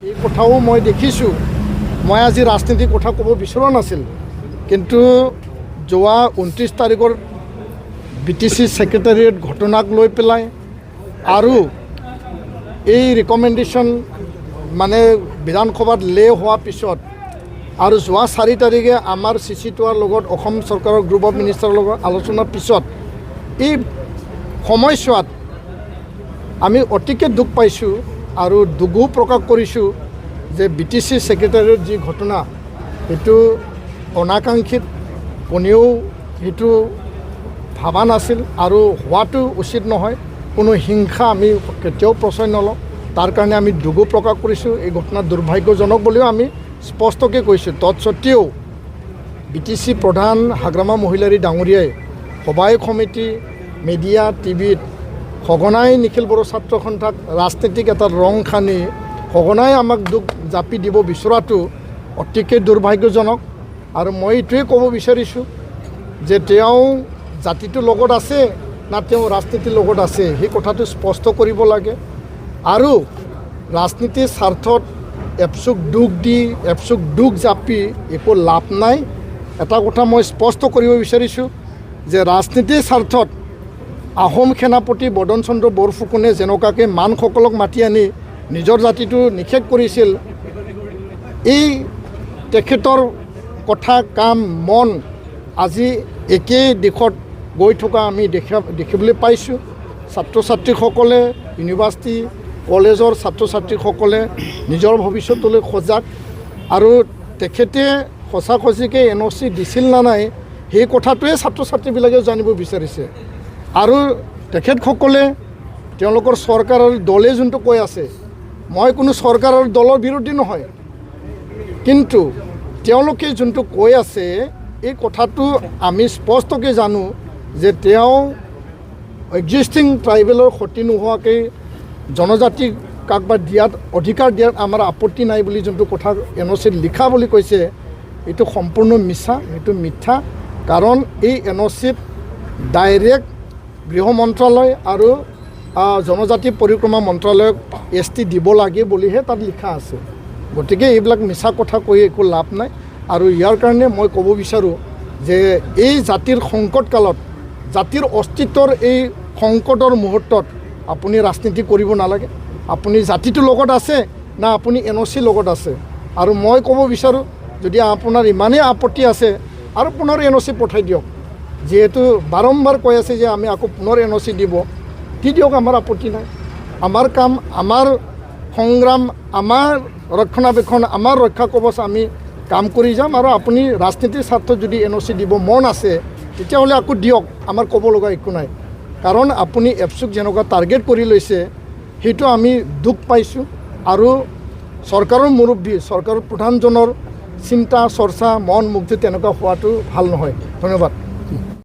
এই কথাও মই দেখিছোঁ। মই আজি ৰাজনীতিৰ কথা ক'ব বিচৰা নাছিল, কিন্তু যোৱা 29 তাৰিখৰ BTC ছেক্ৰেটাৰিয়েট ঘটনাক লৈ পেলাই আৰু এই ৰিকমেণ্ডেশ্যন মানে বিধানসভাত হোৱাৰ পিছত আৰু যোৱা 4 তাৰিখে আমাৰ CC2ৰ লগত অসম চৰকাৰৰ গ্ৰুপ অফ মিনিষ্টাৰৰ লগত আলোচনাৰ পিছত এই সময়ছোৱাত আমি অতিকে দুখ পাইছোঁ আৰু দুখো প্ৰকাশ কৰিছোঁ যে BTC ছেক্ৰেটাৰিয়েট যি ঘটনা সেইটো অনাকাংক্ষিত, কোনেও সেইটো ভাবা নাছিল আৰু হোৱাটো উচিত নহয়। কোনো হিংসা আমি কেতিয়াও প্ৰশ্ৰয় নলওঁ, তাৰ কাৰণে আমি দুখো প্ৰকাশ কৰিছোঁ। এই ঘটনা দুৰ্ভাগ্যজনক বুলিও আমি স্পষ্টকৈ কৈছোঁ। তৎসত্ত্বেও BTC প্ৰধান হাগ্ৰামা মহিলাৰী ডাঙৰীয়াই সভাই সমিতি, মিডিয়া, টিভিত সঘনাই নিখিল বড়ো ছাত্ৰ সন্থাক ৰাজনীতিক এটা ৰং সানি সঘনাই আমাক দুখ জাপি দিব বিচৰাটো অতিকৈ দুৰ্ভাগ্যজনক। আৰু মই এইটোৱে ক'ব বিচাৰিছোঁ যে তেওঁ জাতিটোৰ লগত আছে না তেওঁ ৰাজনীতিৰ লগত আছে, সেই কথাটো স্পষ্ট কৰিব লাগে। আৰু ৰাজনীতিৰ স্বাৰ্থত এপচুক দুখ দি এপচুক দুখ জাপি একো লাভ নাই। এটা কথা মই স্পষ্ট কৰিব বিচাৰিছোঁ যে ৰাজনীতিৰ স্বাৰ্থত আহোম সেনাপতি বদন চন্দ্ৰ বৰফুকনে যেনেকুৱাকৈ মানসকলক মাতি আনি নিজৰ জাতিটো নিষেধ কৰিছিল, এই তেখেতৰ কথা কাম মন আজি একেই দিশত গৈ থকা আমি দেখিবলৈ পাইছোঁ। ছাত্ৰ ছাত্ৰীসকলে, ইউনিভাৰ্চিটি কলেজৰ ছাত্ৰ ছাত্ৰীসকলে নিজৰ ভৱিষ্যতলৈ সজাগ আৰু তেখেতে সঁচাসঁচিকৈ NOC দিছিল না নাই সেই কথাটোৱে ছাত্ৰ ছাত্ৰীবিলাকে জানিব বিচাৰিছে। আৰু তেখেতসকলে তেওঁলোকৰ চৰকাৰৰ দলে যোনটো কৈ আছে, মই কোনো চৰকাৰৰ দলৰ বিৰোধী নহয়, কিন্তু তেওঁলোকে যোনটো কৈ আছে এই কথাটো আমি স্পষ্টকৈ জানো যে তেওঁ এক্সিষ্টিং ট্ৰাইবেলৰ ক্ষতি নোহোৱাকৈ জনজাতিক কাকবাৰ দিয়াত অধিকাৰ দিয়াত আমাৰ আপত্তি নাই বুলি যোনটো কথা NOCত লিখা বুলি কৈছে, এইটো সম্পূৰ্ণ মিছা, এইটো মিথ্যা। কাৰণ এই NOCত ডাইৰেক্ট গৃহ মন্ত্ৰালয় আৰু জনজাতি পৰিক্ৰমা মন্ত্ৰালয়ক ST দিব লাগে বুলিহে তাত লিখা আছে। গতিকে এইবিলাক মিছা কথা কৈ একো লাভ নাই। আৰু ইয়াৰ কাৰণে মই ক'ব বিচাৰোঁ যে এই জাতিৰ সংকট কালত, জাতিৰ অস্তিত্বৰ এই সংকটৰ মুহূৰ্তত আপুনি ৰাজনীতি কৰিব নালাগে। আপুনি জাতিটোৰ লগত আছে না আপুনি NOCৰ লগত আছে। আৰু মই ক'ব বিচাৰোঁ যদি আপোনাৰ ইমানেই আপত্তি আছে আৰু পুনৰ NOC পঠাই দিয়ক। যিহেতু বাৰম্বাৰ কৈ আছে যে আমি আকৌ পুনৰ NOC দি দিয়ক, আমাৰ আপত্তি নাই। আমাৰ কাম, আমাৰ সংগ্ৰাম, আমাৰ ৰক্ষণাবেক্ষণ, আমাৰ ৰক্ষা কৱচ আমি কাম কৰি যাম। আৰু আপুনি ৰাজনীতিৰ স্বাৰ্থত যদি NOC দিব মন আছে তেতিয়াহ'লে আকৌ দিয়ক, আমাৰ ক'ব লগা একো নাই। কাৰণ আপুনি এপচুক যেনেকুৱা টাৰ্গেট কৰি লৈছে সেইটো আমি দুখ পাইছোঁ। আৰু চৰকাৰৰ মুৰব্বী, চৰকাৰৰ প্ৰধানজনৰ চিন্তা চৰ্চা মন মুগ্ধ তেনেকুৱা হোৱাটো ভাল নহয়। ধন্যবাদ।